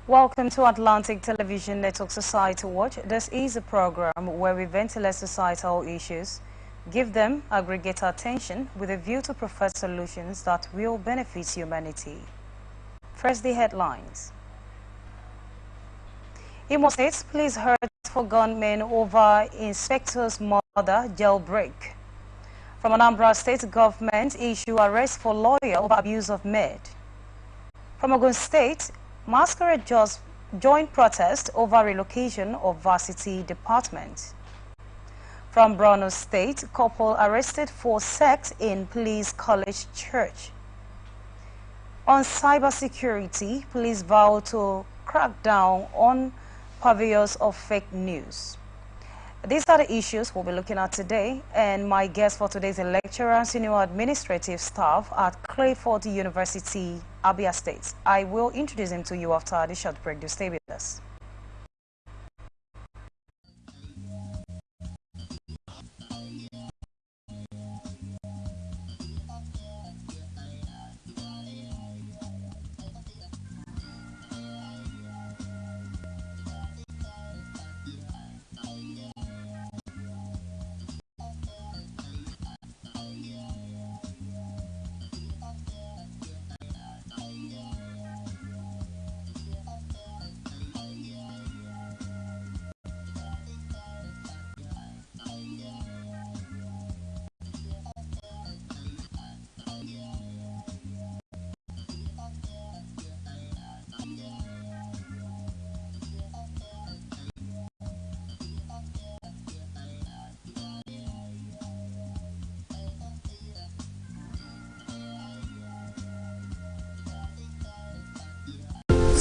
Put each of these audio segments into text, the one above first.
Welcome to Atlantic Television Network Society Watch. This is a program where we ventilate societal issues, give them aggregate attention with a view to provide solutions that will benefit humanity. First, the headlines. Imo State Police heard for gunmen over inspector's mother jailbreak. From Anambra State government issue arrest for lawyer over abuse of maid. From Ogun State, masquerade just joined protest over relocation of varsity department. From Borno State, couple arrested for sex in police college church. On cybersecurity, police vow to crack down on purveyors of fake news. These are the issues we'll be looking at today, and my guest for today is a lecturer and senior administrative staff at Clifford University, Abia State. I will introduce him to you after this short break. Do stay with us.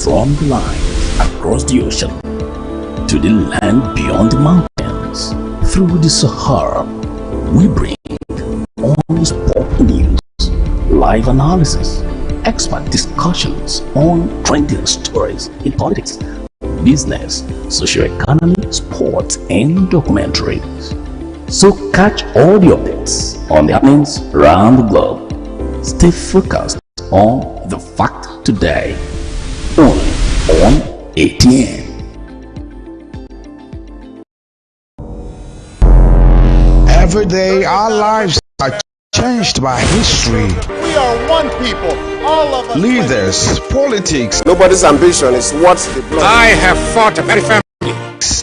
From the line across the ocean to the land beyond the mountains, through the Sahara, we bring all sport news, live analysis, expert discussions on trending stories in politics, business, socio-economy, sports, and documentaries. So catch all the updates on the happenings around the globe. Stay focused on the fact today. Only on ATN. Every day our lives are changed by history. We are one people, all of us. Leaders, politics. Nobody's ambition is what's the blood. I have fought a very family.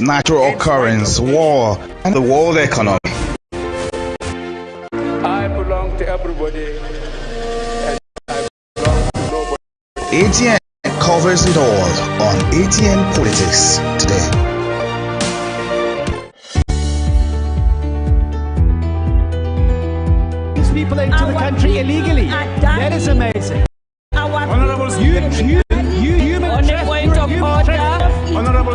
Natural occurrence, war, and the world economy. I belong to everybody, and I belong to nobody. ATN covers it all on ATN Politics today. People into the country illegally. That is amazing. Honorable Human trafficking. Honorable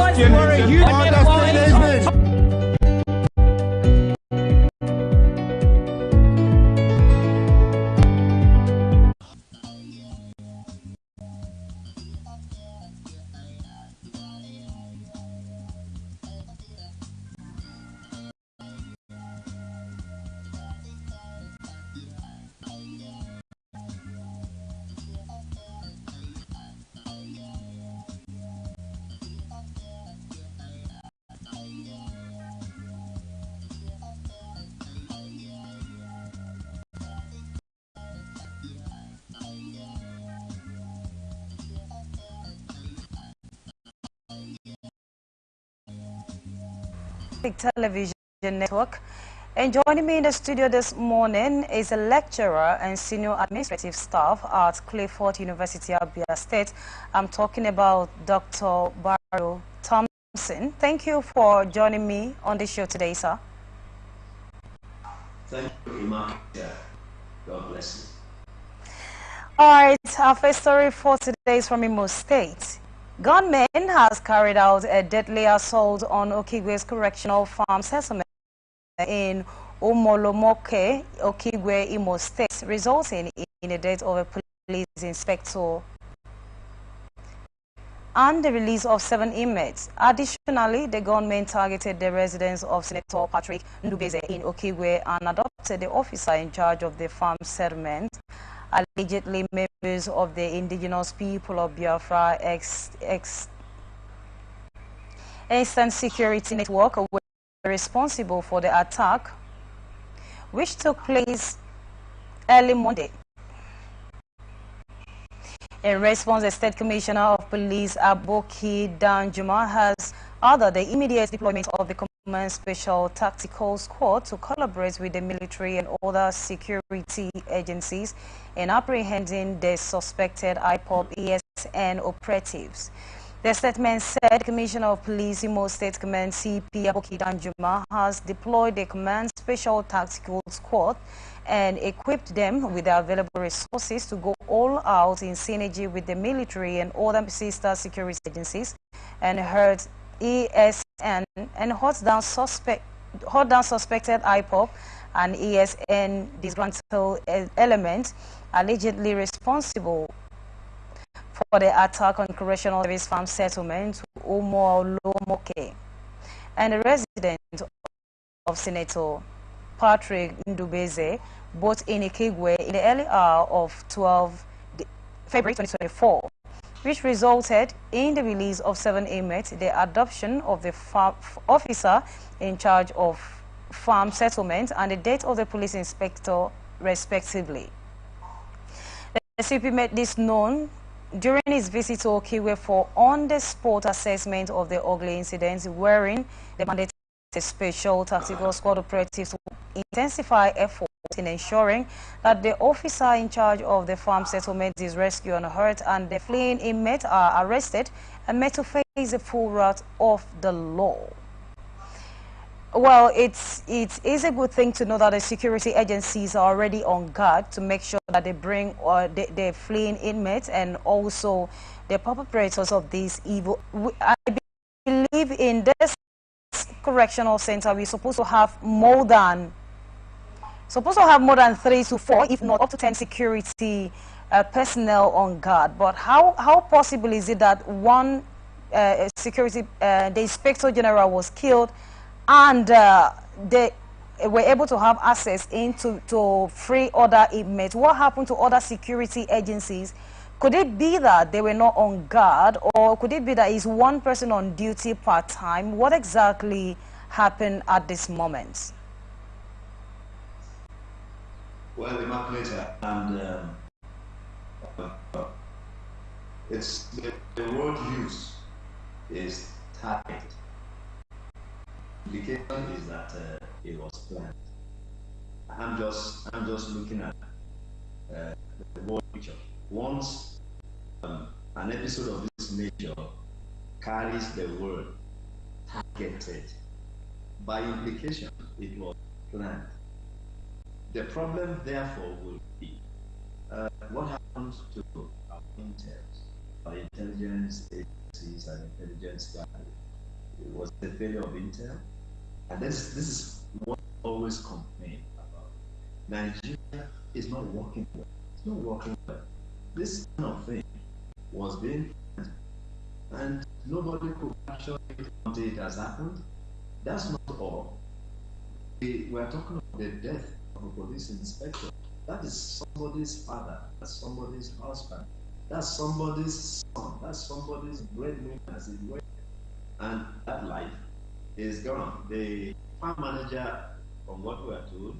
Television Network. And joining me in the studio this morning is a lecturer and senior administrative staff at Clifford University, Abia State. I'm talking about Dr. Barrow Thompson. Thank you for joining me on the show today, sir. Thank you, Emma. God bless you. All right, our first story for today is from Imo State. Gunmen has carried out a deadly assault on Okigwe's correctional farm settlement in Omolomoke, Okigwe, Imo State, resulting in the death of a police inspector and the release of 7 inmates. Additionally, the gunmen targeted the residence of Senator Patrick Ndubeze in Okigwe and adopted the officer in charge of the farm settlement. Allegedly, members of the indigenous people of Biafra Eastern Security Network were responsible for the attack, which took place early Monday. In response, the State Commissioner of Police Aboki Danjuma has ordered the immediate deployment of the Command Special Tactical Squad to collaborate with the military and other security agencies in apprehending the suspected IPOB ESN operatives. The statement said Commissioner of Police Imo State Command CP Aboki Danjuma has deployed the Command Special Tactical Squad and equipped them with the available resources to go all out in synergy with the military and other sister security agencies and hurt ESN and hunt down suspected IPOB and ESN disgruntled elements allegedly responsible for the attack on Correctional Service Farm Settlement Umolomoke and the resident of Senator Patrick Ndubeze, both in Ikigwe in the early hour of February 2024, which resulted in the release of 7 inmates, the adoption of the officer in charge of farm settlement, and the death of the police inspector, respectively. The CP made this known during his visit to Okiwe for on-the-spot assessment of the ugly incidents, wherein the mandated special tactical squad operatives to intensify efforts in ensuring that the officer in charge of the farm settlement is rescued unhurt and the fleeing inmates are arrested and made to face the full wrath of the law. Well, it is a good thing to know that the security agencies are already on guard to make sure that they bring the fleeing inmates and also the perpetrators of this evil. I believe in this correctional center we're supposed to have more than 3 to 4, if not up to 10 security personnel on guard. But how possible is it that one the inspector general was killed and they were able to have access to free other inmates? What happened to other security agencies? Could it be that they were not on guard, or could it be that is one person on duty part-time? What exactly happened at this moment? Well, Immaculate, and it's the word used is target. The indication is that it was planned. I'm just looking at the word picture. Once an episode of this nature carries the word targeted, by implication, it was planned. The problem, therefore, will be what happens to our intels, our intelligence agencies and intelligence gathering. It was the failure of intel, and this is what I always complain about. Nigeria is not working well. It's not working well. This kind of thing was being planned, and nobody could capture it until it has happened. That's not all. We are talking about the death of a police inspector. That is somebody's father. That's somebody's husband. That's somebody's son. That's somebody's breadwinner, as it were. And that life is gone. The farm manager, from what we are told,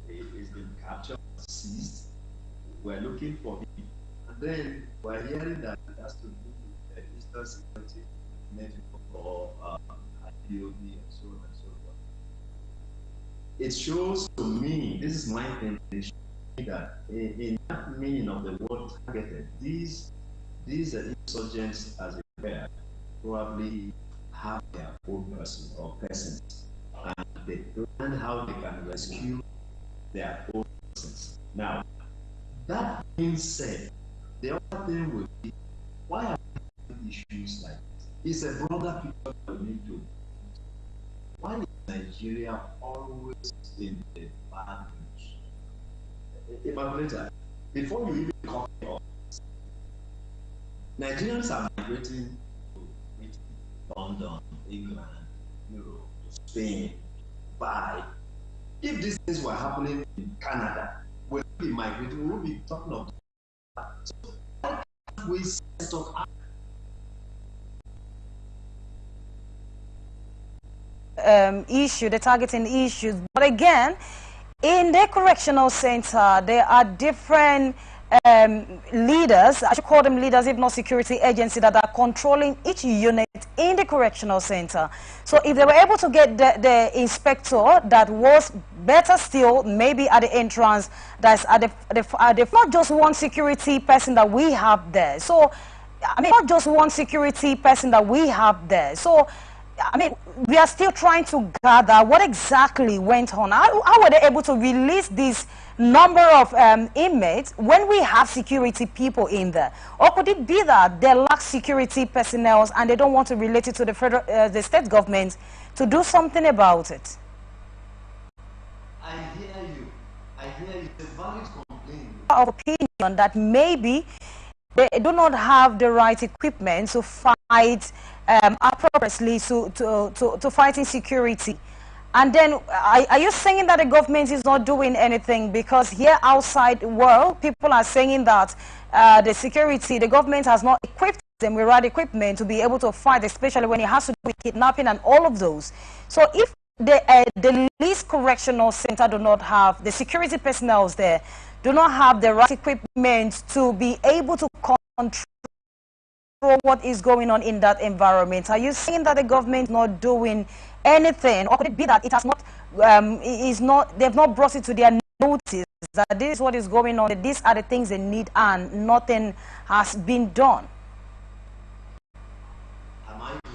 is been captured, seized. We're looking for him. And then we're hearing that it has to do with the Eastern Security Network or IPOB and so on and so forth. It shows to me, this is my thing, that in that meaning of the word targeted, these insurgents, as it were, probably have their own person or persons, and they plan how they can rescue their own persons. Now, that being said, the other thing will be, why are we issues like this? It's a broader picture that we need to. Why is Nigeria always in the bad news? Evaluator, before you even come here, Nigerians are migrating to London, England, Europe, Spain, Dubai. If these things were happening in Canada, we'll be migrating, we'll be talking of that. So why can't we set up issue, the targeting issues. But again, in the correctional center, there are different leaders, I should call them leaders, if not security agency, that are controlling each unit in the correctional center. So if they were able to get the inspector that was better still, maybe at the entrance, that's at the not just one security person that we have there. So, I mean, not just one security person that we have there. So, I mean, we are still trying to gather what exactly went on. How were they able to release this number of inmates when we have security people in there? Or could it be that they lack security personnel and they don't want to relate it to the federal, the state government to do something about it? I hear you. I hear you. It's a valid complaint. Of opinion that maybe they do not have the right equipment to fight appropriately to fight insecurity. And then are you saying that the government is not doing anything? Because here outside the world, people are saying that the government has not equipped them with right equipment to be able to fight, especially when it has to do with kidnapping and all of those. So if the least correctional center do not have, the security personnel there do not have the right equipment to be able to control what is going on in that environment, are you saying that the government is not doing anything? Or could it be that it has not, they've not brought it to their notice that this is what is going on, that these are the things they need and nothing has been done? Am I the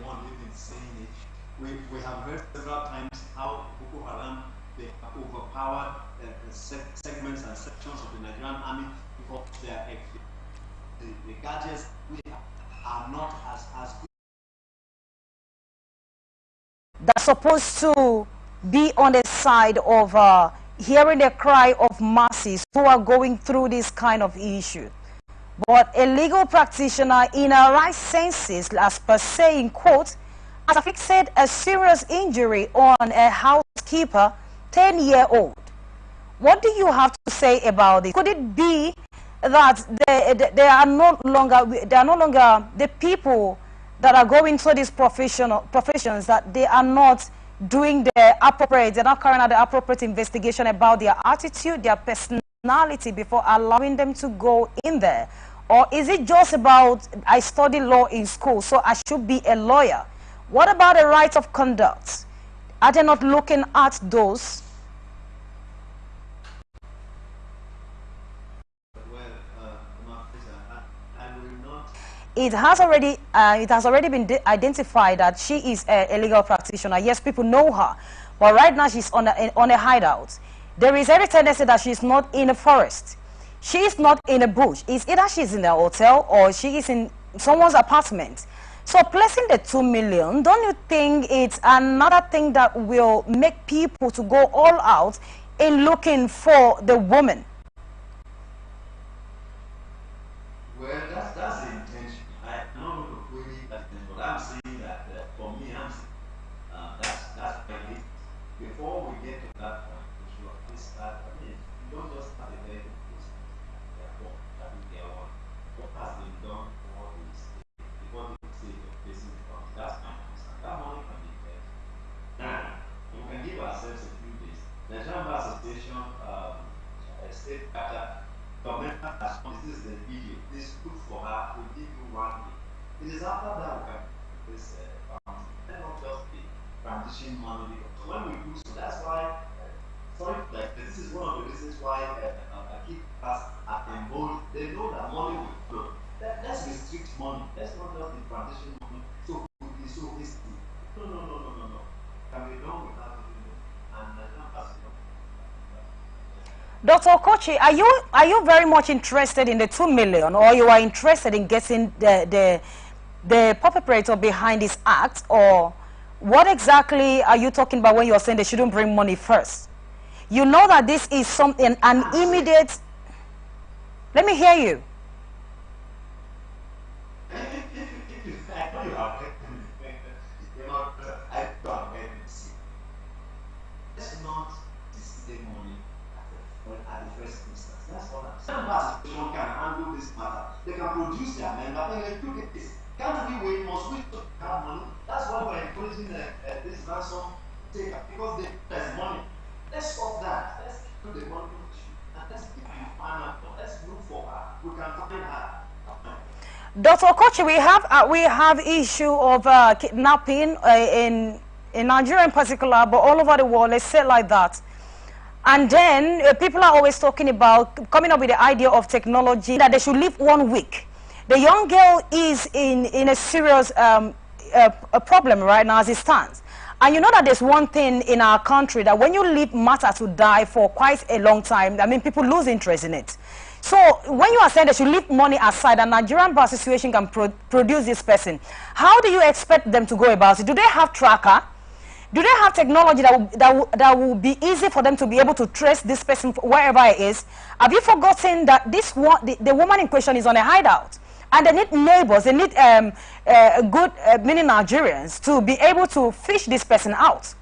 one who's been saying it? We have heard several times how Boko Haram, they have overpowered segments and sections of the Nigerian army because they are the gadgets we are not as good. That's supposed to be on the side of hearing the cry of masses who are going through this kind of issue. But a legal practitioner in her right senses, as per se in quote, has afflicted a serious injury on a housekeeper, 10-year-old. What do you have to say about this? Could it be that they are no longer the people that are going through these professions, that they are not doing the appropriate, they're not carrying out the appropriate investigation about their attitude, their personality before allowing them to go in there? Or is it just about, I study law in school, so I should be a lawyer? What about the right of conduct? Are they not looking at those? It has already been identified that she is a legal practitioner. Yes, people know her, but right now she's on a hideout. There is every tendency that she's not in a forest. She is not in a bush. It's either she's in a hotel or she is in someone's apartment. So placing the 2 million, don't you think it's another thing that will make people to go all out in looking for the woman? Well, that's the intention. I'm not going to query that, but I'm saying that for me, that's my list. Before we get to that point, we should at least start. I mean, you don't just start a very good process. Therefore, that is their one. What has been done for is before the stage of placing the funds. That's my concern. That money can be paid. Now, we can give ourselves a few days. Nigerian Bar Association, state capture. Government has this is the video. This is good for her. We'll give you 1 day. It is after that we can this let not just be transition money. So when we do so, that's why sorry, like this is one of the reasons why keep us at involved. They know that money will flow. Let's restrict money. Let's not just be transition money so quickly, so hastily. No. Can be done without doing it. And Nigerian Pass. Dr. Okochi, are you very much interested in the 2 million, or you are interested in getting the perpetrator behind this act, or what exactly are you talking about when you are saying they shouldn't bring money first? You know that this is something, an immediate... Let me hear you. Can handle this matter. They can produce their men, but then they do this. Can't we wait? Must we have money? That's why we're encouraging this ransom taker, because there's money. Let's stop that. Let's take the money and let's give you find let's look for her. We can find her. Dr. Okochi, we have issue of kidnapping in Nigeria in particular, but all over the world, let's say it like that. And then people are always talking about coming up with the idea of technology that they should live 1 week. The young girl is in a serious a problem right now as it stands. And you know that there's one thing in our country that when you leave matter to die for quite a long time, I mean, people lose interest in it. So when you are saying they should leave money aside and Nigerian Bar Association can produce this person, how do you expect them to go about it? Do they have tracker? Do they have technology that will be easy for them to be able to trace this person wherever it is? Have you forgotten that the woman in question is on a hideout? And they need neighbors, they need good, many Nigerians to be able to fish this person out.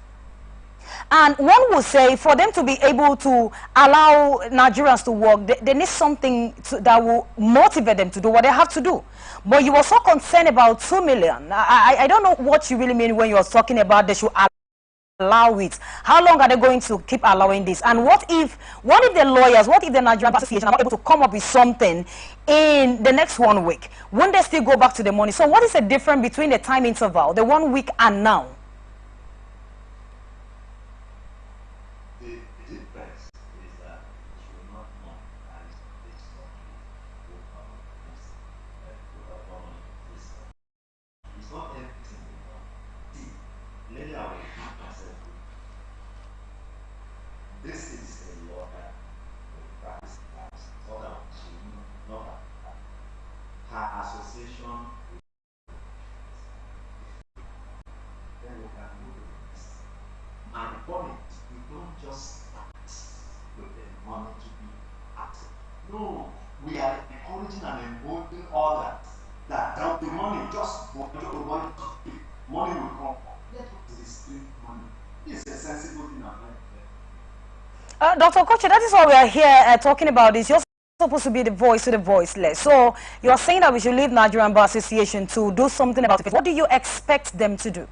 And one would say for them to be able to allow Nigerians to work, they need something that will motivate them to do what they have to do. But you were so concerned about 2 million. I don't know what you really mean when you are talking about they should allow it. How long are they going to keep allowing this? And what if the lawyers, what if the Nigerian Association are not able to come up with something in the next 1 week? Won't they still go back to the money? So what is the difference between the time interval, the 1 week and now? The difference is that you should not monetize this it's not everything. See, lately I will keep myself. This is a lawyer with practice class. Other she not her association. Then we can go to this. My point is we don't just ask with the money to be active. No, we are encouraging and emboldening others that the money just money will come. Let us distribute money. It's a sensible thing. Dr. Okochi, that is why we are here talking about this. You're supposed to be the voice to the voiceless. So you're saying that we should leave Nigerian Bar Association to do something about it. What do you expect them to do?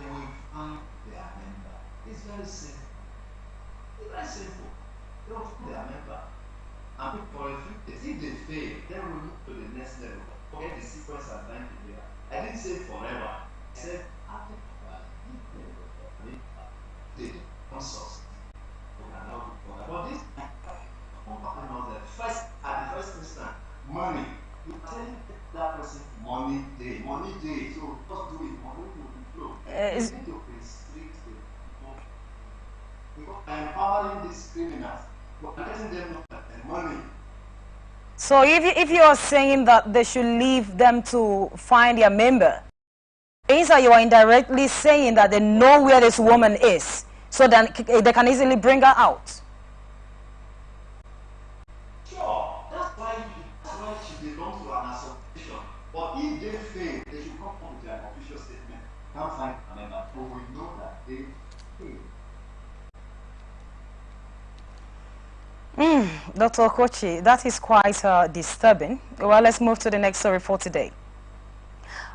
They will find their member. It's very simple. It's very simple. They will find their member. And for a few days, if they fail, then we'll move to the next level. Forget the sequence and time to do that. I didn't say forever. I said after the consult. But this at the first instance, money. You tell that person money day. So just do it. Money will flow. You need to restrict the people. Because empowering these criminals, but getting them money. So if you are saying that they should leave them to find their member, means that you are indirectly saying that they know where this woman is, so then they can easily bring her out. Sure, that's why she belongs to an association. But if they fail, they should come up with their official statement. Can't find a member, but we know that they fail. Dr. Okochi, that is quite disturbing. Well, let's move to the next story for today.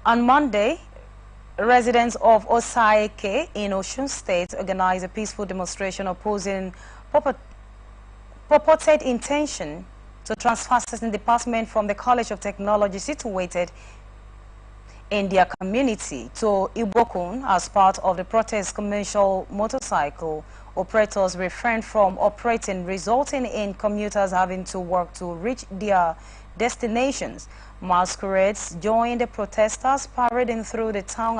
On Monday, residents of Osaike in Osun State organized a peaceful demonstration opposing purported intention to transfer certain department from the College of Technology situated in their community to Ibokun as part of the protest. Commercial motorcycle operators refrained from operating, resulting in commuters having to work to reach their destinations. Masquerades joined the protesters parading through the town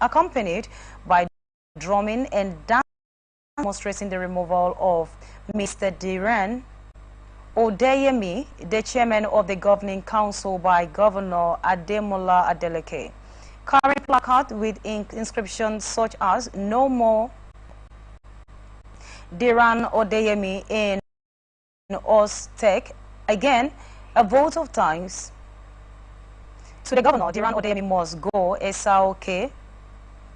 accompanied by drumming and dancing, demonstrating the removal of Mr. Diran Odeyemi, the chairman of the governing council, by Governor Ademola Adeleke. Carrying placards with inscriptions such as "No more Diran Odeyemi in Ostec." Again, a vote of thanks to the governor. Diran Odeyemi must go. SAOK,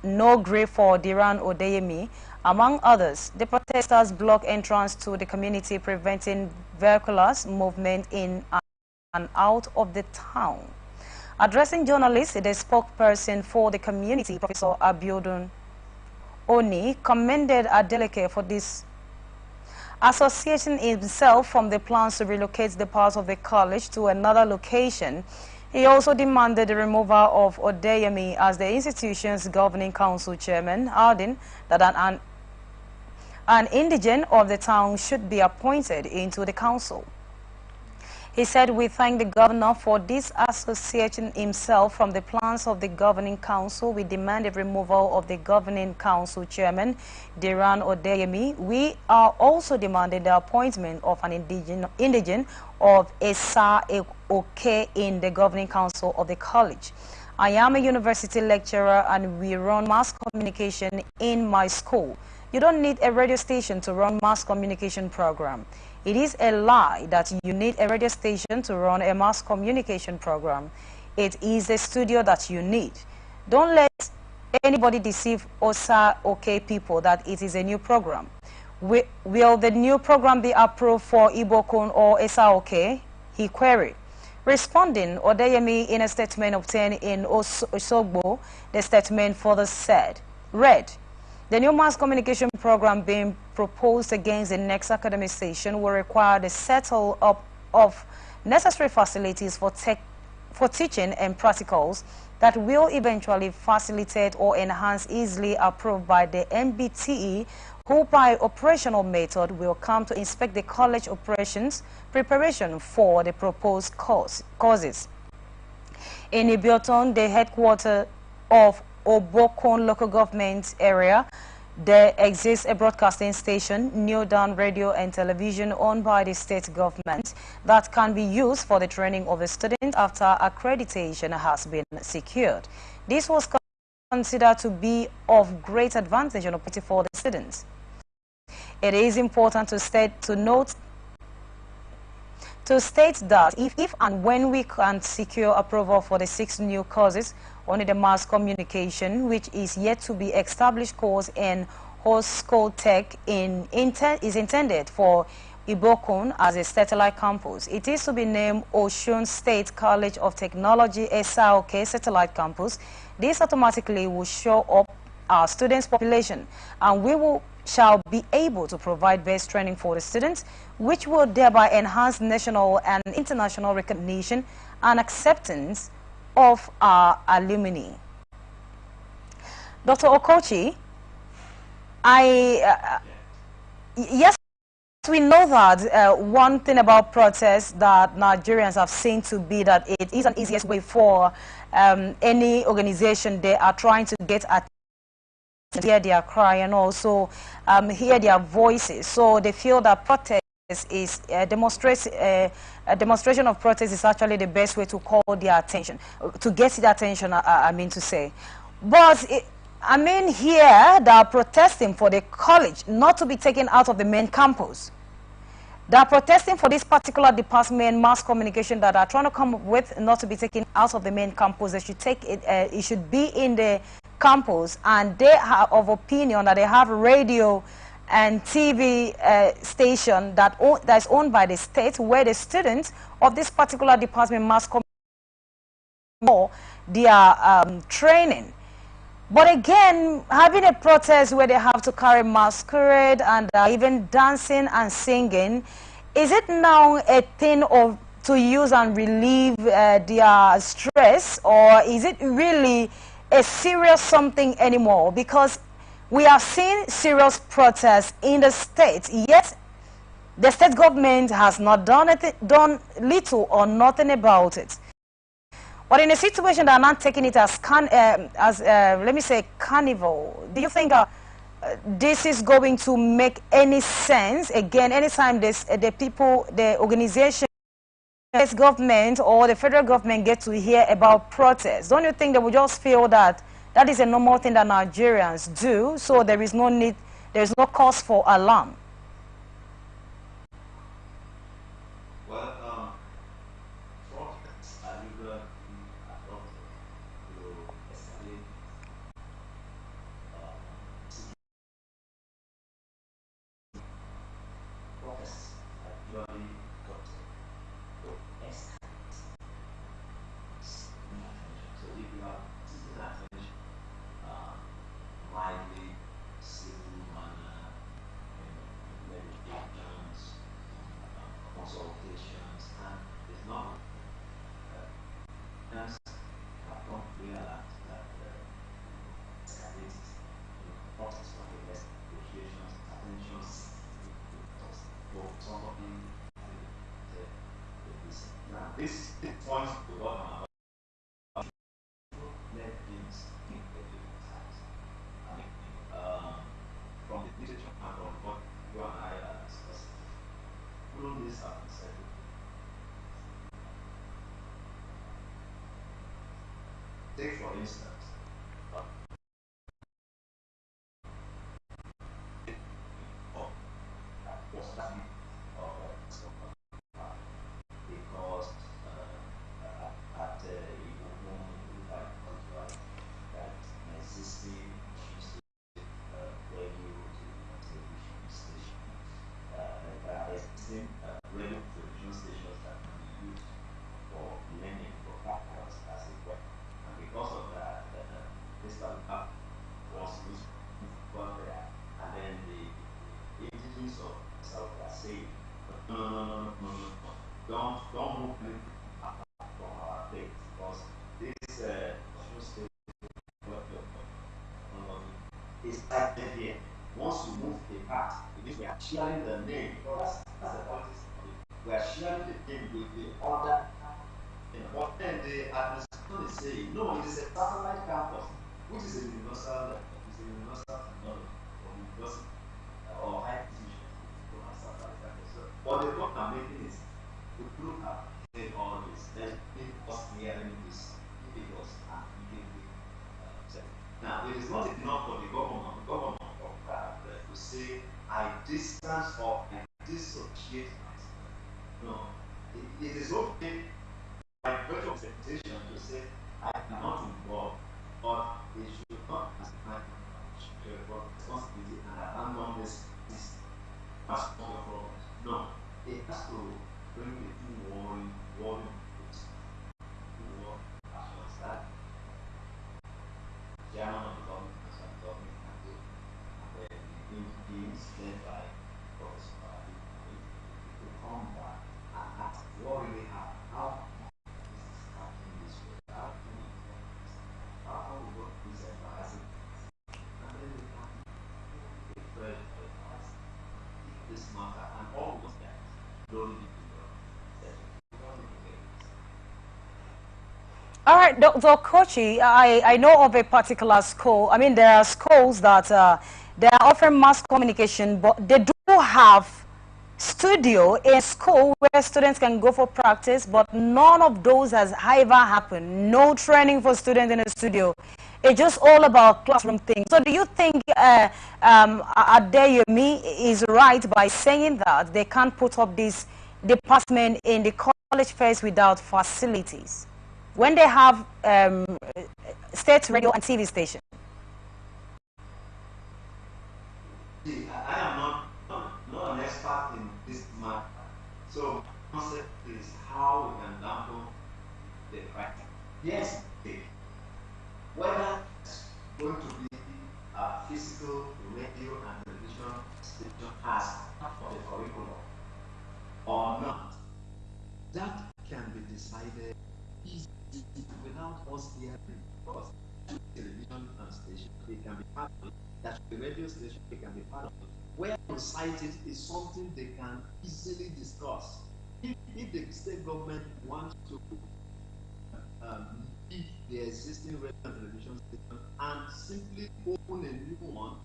no grave for Diran Odeyemi. Among others, the protesters blocked entrance to the community, preventing vehicular movement in and out of the town. Addressing journalists, the spokesperson for the community, Professor Abiodun Oni, commended Adeleke for this association himself from the plans to relocate the parts of the college to another location. He also demanded the removal of Odeyemi as the institution's governing council chairman, adding that an indigene of the town should be appointed into the council. He said, "We thank the governor for disassociating himself from the plans of the governing council. We demand the removal of the governing council chairman, Deran Odeyemi. We are also demanding the appointment of an indigene of Esa Oke in the governing council of the college. I am a university lecturer and we run mass communication in my school. You don't need a radio station to run mass communication program. It is a lie that you need a radio station to run a mass communication program. It is a studio that you need. Don't let anybody deceive Osa OK people that it is a new program. Will the new program be approved for Ibokun or Esa OK?" he queried. Responding, Odeyemi, in a statement obtained in Osogbo, the statement further read, "The new mass communication program being proposed against the next academic session will require the settle up of necessary facilities for teaching and practicals that will eventually facilitate or enhance easily approved by the MBTE, who by operational method will come to inspect the college operations preparation for the proposed courses. In Ibioton, the headquarters of Obokon local government area, there exists a broadcasting station, New Dawn Radio and Television, owned by the state government that can be used for the training of the students after accreditation has been secured. This was considered to be of great advantage and opportunity for the students. It is important to state that if and when we can secure approval for the 6 new courses, only the mass communication, which is yet to be established course in School Tech is intended for Ibokun as a satellite campus. It is to be named Osun State College of Technology SRK Satellite Campus. This automatically will show up our students' population, and we shall be able to provide best training for the students, which will thereby enhance national and international recognition and acceptance of our alumni." Dr. Okochi, yes, we know that one thing about protests that Nigerians have seen to be that it is an easiest way for any organization they are trying to get at hear their cry and also hear their voices. So they feel that protest is a demonstration of protest is actually the best way to call their attention, to get their attention, I mean to say. But here they are protesting for the college not to be taken out of the main campus. They are protesting for this particular department, mass communication, that are trying to come up with not to be taken out of the main campus. They should take it. It should be in the campus, and they are of opinion that they have radio and TV station that is owned by the state, where the students of this particular department mass communication for their training. But again, having a protest where they have to carry masquerade and even dancing and singing, is it now a thing to use and relieve their stress, or is it really a serious something anymore? Because we are seeing serious protests in the state, yet the state government has not done little or nothing about it. But in a situation that are not taking it as let me say, carnival, do you think this is going to make any sense? Again, anytime the organization, the government or the federal government get to hear about protests, don't you think they will just feel that that is a normal thing that Nigerians do, so there is no need, there is no cause for alarm? Well, prophets are usually adopted to escalate prophets are usually adopted to escalate realize that escalated, protests were against negotiations, attentions for somebody to listen. Now, this points to what I'm about. Let things in times. I mean, from the literature and from what you and I are discussing, all these have been settled. Take for instance, because at that existing radio to television station, there are existing radio television stations that can be used for learning for practicals as it were, and because of that, this particular was put there, and then the indigenous of South are saying, no, don't move anything from our place, because this state is started here. Once you move a part, it means we are sharing the name, because that's the politics of it. We are sharing the name with the other. But then the administration is saying, no, it is a satellite campus, which is a universal technology for university or high institutions. Don't have satellite campus. So, but the point I'm making is, we could have made all this. There's been us hearing this figures and immediately now, it is not enough for the government to say, I distance or I dissociate myself. No, it is okay by virtue of representation to say, I am not involved, but it should not assign responsibility and abandon this system. That's not the problem. No, it has to bring the two warring groups, war actions that chairman of the government and government can do, and then the teams led by Professor Barabi to come back and ask what really happened, how this is happening this way, how can we inform this, how we got this embarrassing things, and then we can take fresh advice, keep this matter, and all those guys don't need to go. All right, Dr. Kochi, I know of a particular school. I mean, there are schools that they are offering mass communication, but they do have studio in school where students can go for practice, but none of those has ever happened. No training for students in the studio. It's just all about classroom things. So do you think Adeyemi is right by saying that they can't put up this department in the college first without facilities, when they have state radio and TV station? See, I am not an expert in this matter. So the concept is how we can dampen the crisis. Yes, whether it's going to be a physical radio and television station as part of the curriculum or not, that can be decided easily without us hearing. Because television station, they can be part of it. That the radio station, they can be part of it. Where you cite it is something they can easily discuss. If the state government wants to leave the existing radio and television station and simply open a new one,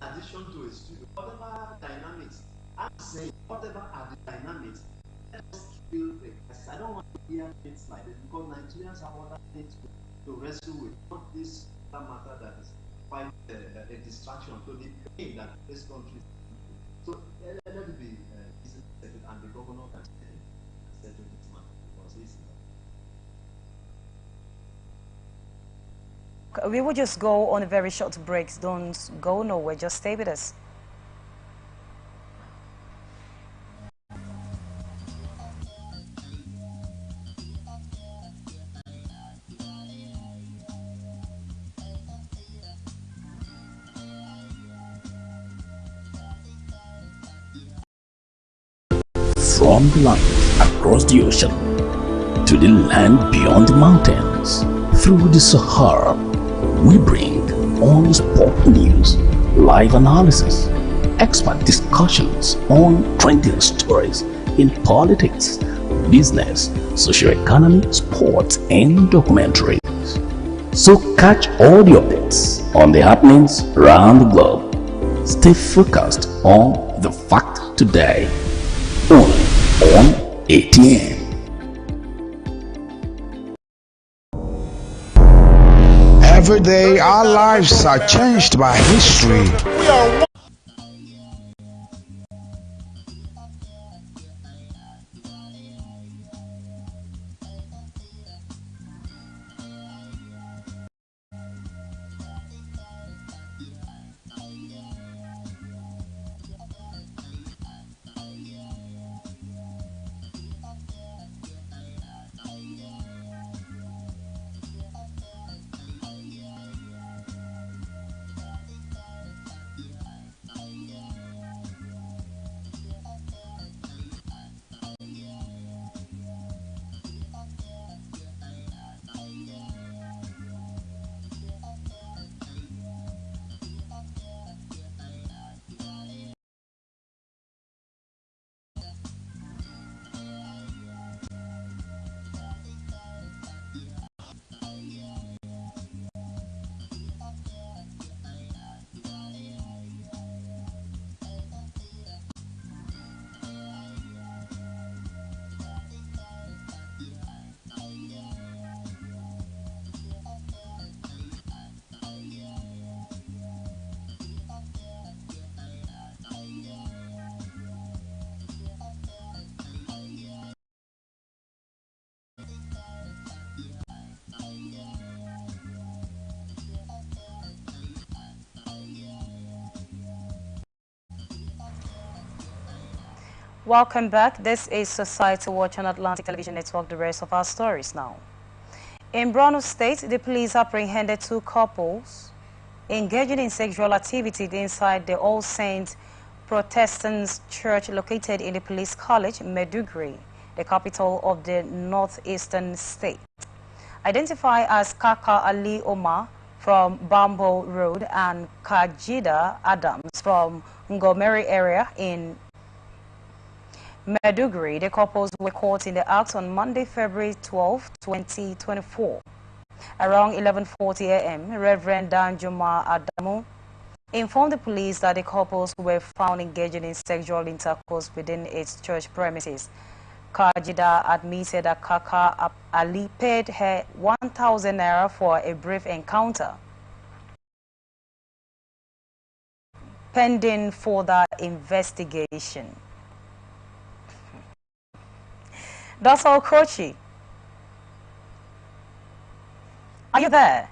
in addition to a studio, whatever dynamics, I'm saying, whatever are the dynamics, let us feel the crisis. I don't want to hear things like this because Nigerians have other things to wrestle with. Not this matter that is quite a distraction to the pain that this country is. So let it be easily settled, and the governor can settle this matter because this is. We will just go on a very short break. Don't go nowhere. Just stay with us. From the land across the ocean to the land beyond the mountains, Through the Sahara, we bring on-the-spot news, live analysis, expert discussions on trending stories in politics, business, socio-economy, sports, and documentaries. So catch all the updates on the happenings around the globe. Stay focused on the fact today, only on ATN. Every day our lives are changed by history. We are Welcome back. This is Society Watch on Atlantic Television Network. The rest of our stories now. In Borno State, the police apprehended two couples engaging in sexual activity inside the All Saints Protestant Church located in the Police College, Maiduguri, the capital of the northeastern state. Identified as Kaka Ali Omar from Bambo Road and Kajida Adams from Ngomeri area in Maiduguri, the couples were caught in the act on Monday, February 12, 2024. Around 11:40 a.m., Reverend Danjuma Adamu informed the police that the couples were found engaging in sexual intercourse within its church premises. Kajida admitted that Kaka Ali paid her 1,000 naira for a brief encounter, pending further investigation. That's all, Kochi. Are you there?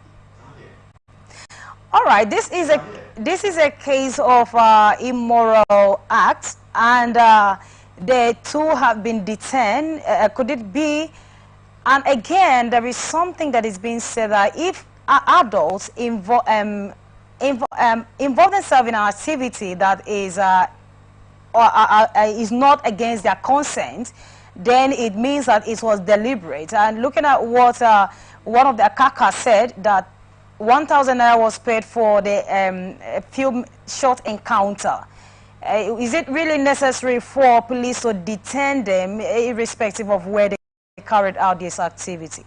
All right. This is a case of immoral acts, and the two have been detained. Could it be? And again, there is something that is being said that if adults involve themselves in an activity that is not against their consent, then it means that it was deliberate. And looking at what one of the Kaka said, that 1,000 naira was paid for the a few short encounter. Is it really necessary for police to detain them irrespective of where they carried out this activity?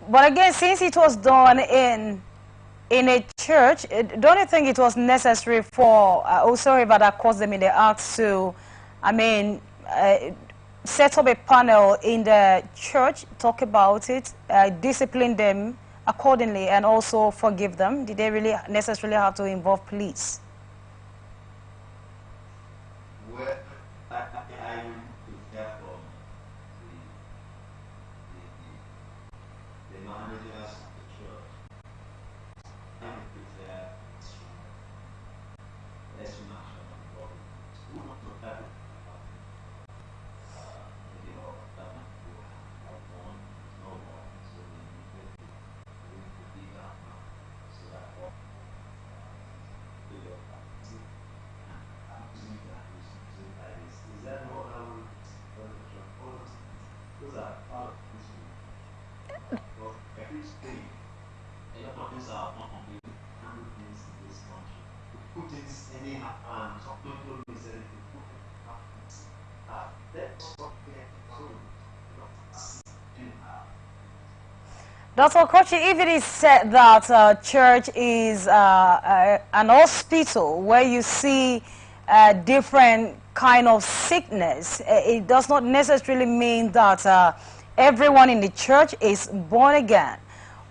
But again, since it was done in a church, don't you think it was necessary for sorry, but that caused them in the act to, I mean, set up a panel in the church, talk about it, discipline them accordingly, and also forgive them? Did they really necessarily have to involve police? Well, I will hear from the managers of the church. I will prepare extreme action on the body. Who wants to have it? Maybe all that might go have one, no more. So they need to be that now. So that all the using that is using like this. Is that no other way? Those are part of this. But every state, a lot of things are not completely handle things in this country. Put things anyhow, and some people will say if you put it that's something Dr. Kochi, if it is said that church is an hospital where you see different kind of sickness, it does not necessarily mean that everyone in the church is born again.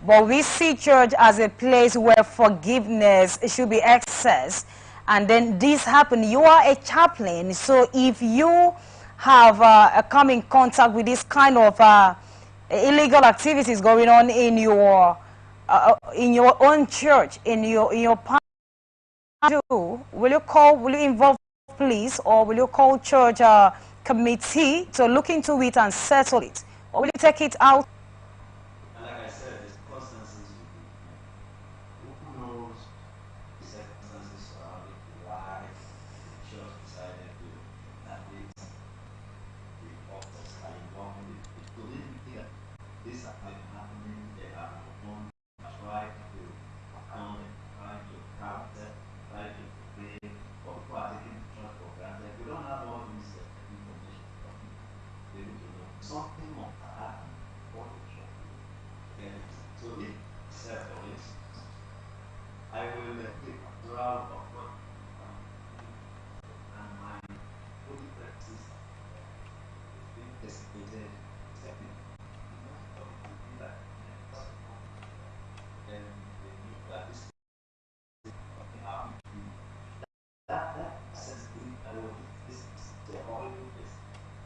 But we see church as a place where forgiveness should be accessed. And then this happened. You are a chaplain, so if you have come in contact with this kind of illegal activities going on in your own church, in your pastor, will you involve police, or will you call church committee to look into it and settle it, or will you take it out? like I said, the circumstances will be who knows the circumstances surrounding why the church decided to terminate the office by involving the police. So they think that this has been happening, they have known, tried to account, tried to capture, tried to pay, but people are taking the church for granted. We don't have all this information from people. They need to know something must happen for the church. So if said for instance, I will take control of what and my holy practice is being designated second. Then they knew that this happened to me. That sensitivity this is the horrible place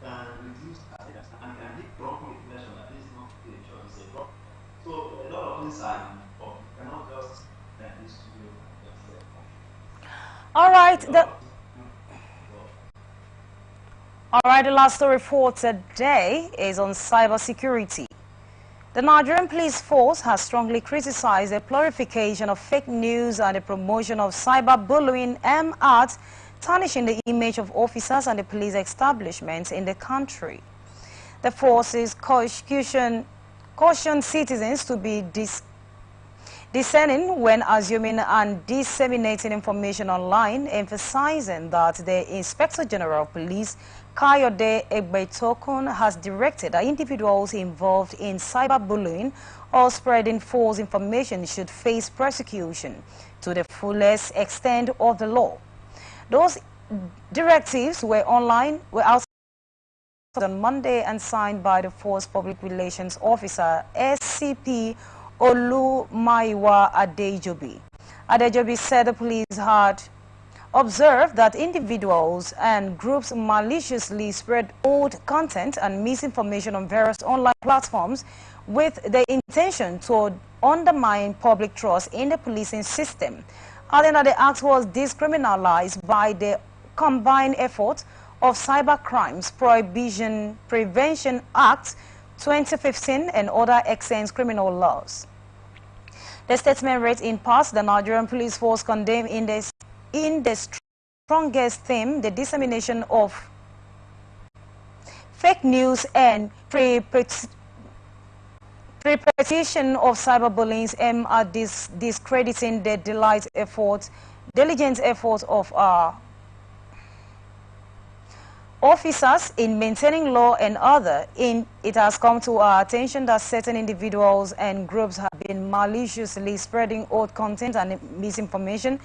can reduce attendance and can give wrong impression that this is not the church, it's a wrong. So a lot of things are involved. You cannot just like this studio and just say, All right. The last story for today is on cybersecurity. The Nigerian police force has strongly criticized the glorification of fake news and the promotion of cyberbullying art, tarnishing the image of officers and the police establishments in the country. The forces caution citizens to be discerning when assuming and disseminating information online, emphasizing that the Inspector General of Police, Kayode Egbetokun, has directed that individuals involved in cyberbullying or spreading false information should face prosecution to the fullest extent of the law. Those directives were out on Monday and signed by the Force Public Relations Officer, SCP Olumaiwa Adejobi. Adejobi said the police had observed that individuals and groups maliciously spread old content and misinformation on various online platforms with the intention to undermine public trust in the policing system. Adding that the act was decriminalized by the combined effort of Cyber Crimes Prevention Act 2015 and other extant criminal laws. The statement read in part, the Nigerian police force condemned in the strongest theme the dissemination of fake news and repetition of cyberbullying aimed at discrediting the diligent efforts of our officers in maintaining law and order. It has come to our attention that certain individuals and groups have been maliciously spreading old content and misinformation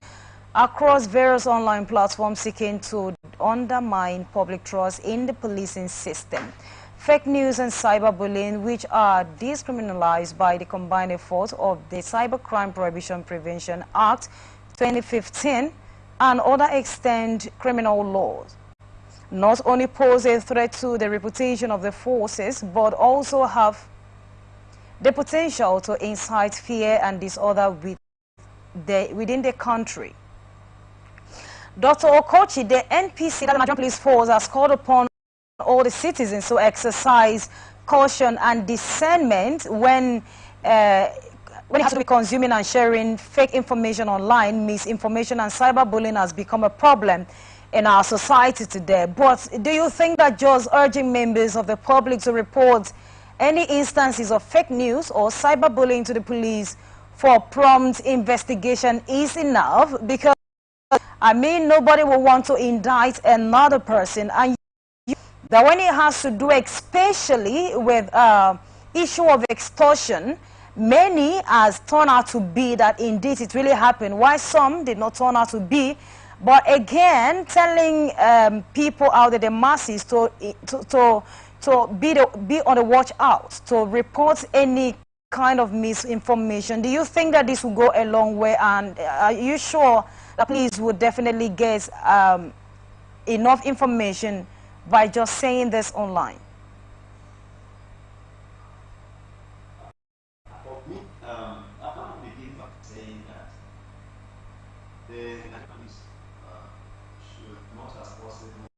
across various online platforms seeking to undermine public trust in the policing system. Fake news and cyberbullying, which are decriminalized by the combined efforts of the Cybercrime Prohibition Prevention Act 2015 and other extant criminal laws, not only pose a threat to the reputation of the forces, but also have the potential to incite fear and disorder within the country. Dr. Okochi, the NPC, the Nigerian Police Force, has called upon all the citizens to exercise caution and discernment when it has to be consuming and sharing fake information online. Misinformation and cyberbullying has become a problem in our society today. But do you think that just urging members of the public to report any instances of fake news or cyberbullying to the police for prompt investigation is enough? Because, I mean, nobody will want to indict another person, and that when it has to do especially with issue of extortion, many has turned out to be that indeed it really happened, while some did not turn out to be. But again, telling people out there, the masses, to be on the watch out, to report any kind of misinformation. Do you think that this will go a long way, and are you sure the police would definitely get enough information by just saying this online? For me, I want to begin by saying that the Nigerian police should, not as possible,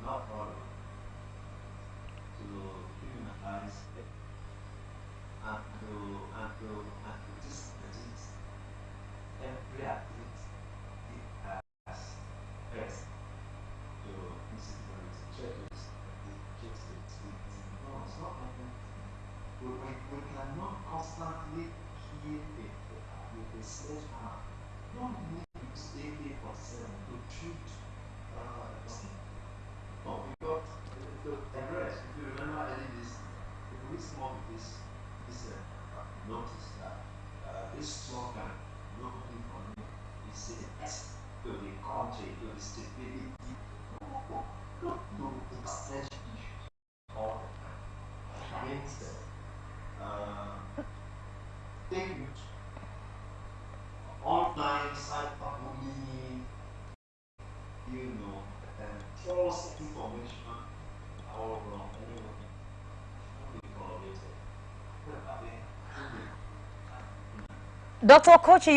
not follow to criminalize and to discredit every activity as best to insecurity, threat to security. No, it's not happening. We cannot constantly kill with a sledgehammer. You don't need to use AK-47 to treat a person. No, because to digress, if you remember early this, the police came up with this notice that this slogan, "Nobody for me," is a threat to the country, to the stability. Not to stretch issues all the time. Means fake news, online cyberbullying, false information, all wrong. Anyway, should be tolerated. I think Dr. Okochi,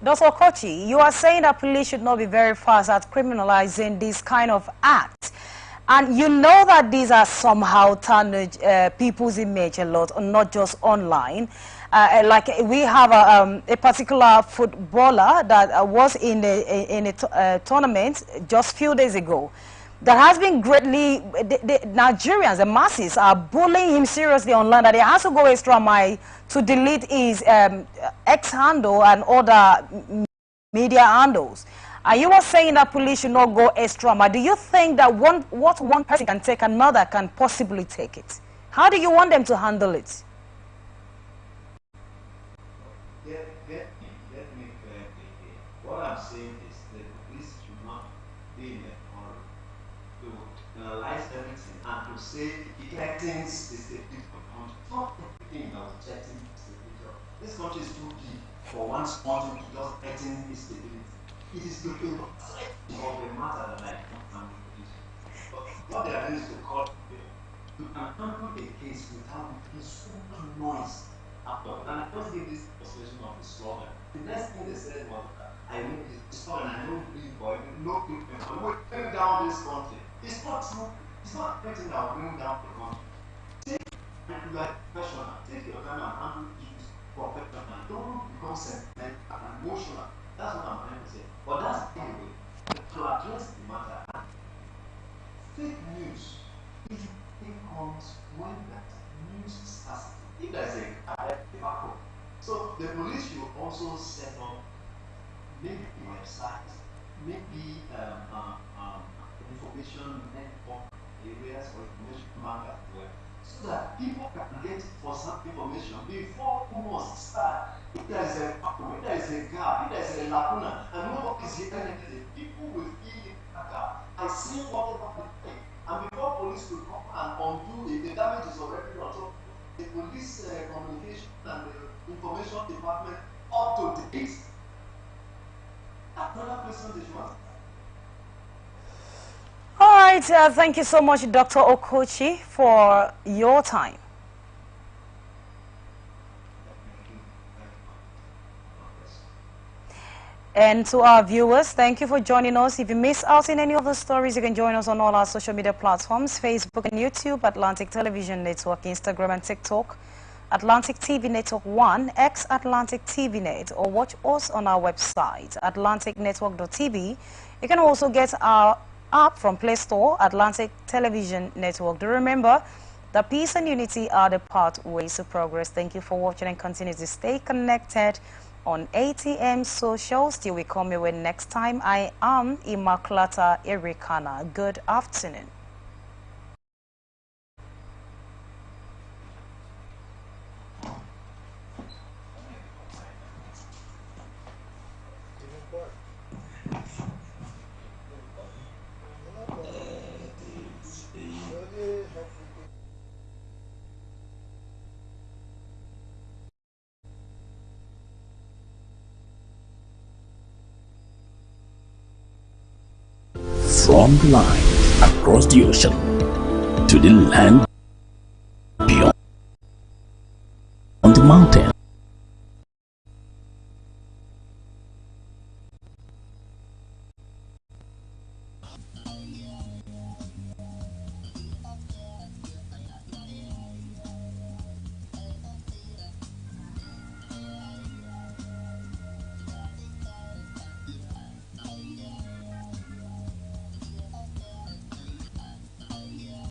Dr. Okochi, you are saying that police should not be very fast at criminalizing this kind of act. And you know that these are somehow tarnish people's image a lot, not just online. Like we have a particular footballer that was in a tournament just a few days ago that has been greatly, the Nigerians, the masses, are bullying him seriously online, that he has to go extra mile to delete his X handle and other media handles. And you were saying that police should not go extra mile. Do you think that what one person can take, another can possibly take it? How do you want them to handle it? Get me correctly here. What I'm saying is that the police should not be in a hurry to analyze everything and to say it threatens the stability of the country. Not everything that will threaten the stability of this country is too big for one small thing to just threaten its stability. It is the threat of the matter that I don't handle it. But what they are doing is to call people to handle a case without making so much noise after. And I just give this illustration of the slogan. The next thing they said was, I know this slogan, I know big boy, no people, we're bring down this country. It's not true. It's not everything that will bring down the country. Take like professional, take your time and handle issues professionally. Don't become sentimental and emotional. That's what I'm trying to say. But that's the way to address the matter. Fake news usually comes when that news scarcity. If there's a backup. So the police should also set up maybe websites, maybe information network areas or information markers where so that people can get for some information before who must start. If there is a problem, if there is a gap, if there is a lacuna, and nobody is hearing anything, people will fill in that gap and see whatever they think. And before police will come and undo it, the damage is already done. So the police communication and the information department up to date. Another question that you want. All right, thank you so much, Dr. Okochi, for your time. And to our viewers, thank you for joining us. If you miss out in any of the stories, you can join us on all our social media platforms, Facebook and YouTube, Atlantic Television Network, Instagram and TikTok, Atlantic TV Network 1, X Atlantic TV Net, or watch us on our website, atlanticnetwork.tv. You can also get our app from Play Store, Atlantic Television Network. Do remember that peace and unity are the pathways to progress. Thank you for watching and continue to stay connected on ATM Social. Till we come your way next time, I am Immaculata Erikana. Good afternoon. From the line across the ocean to the land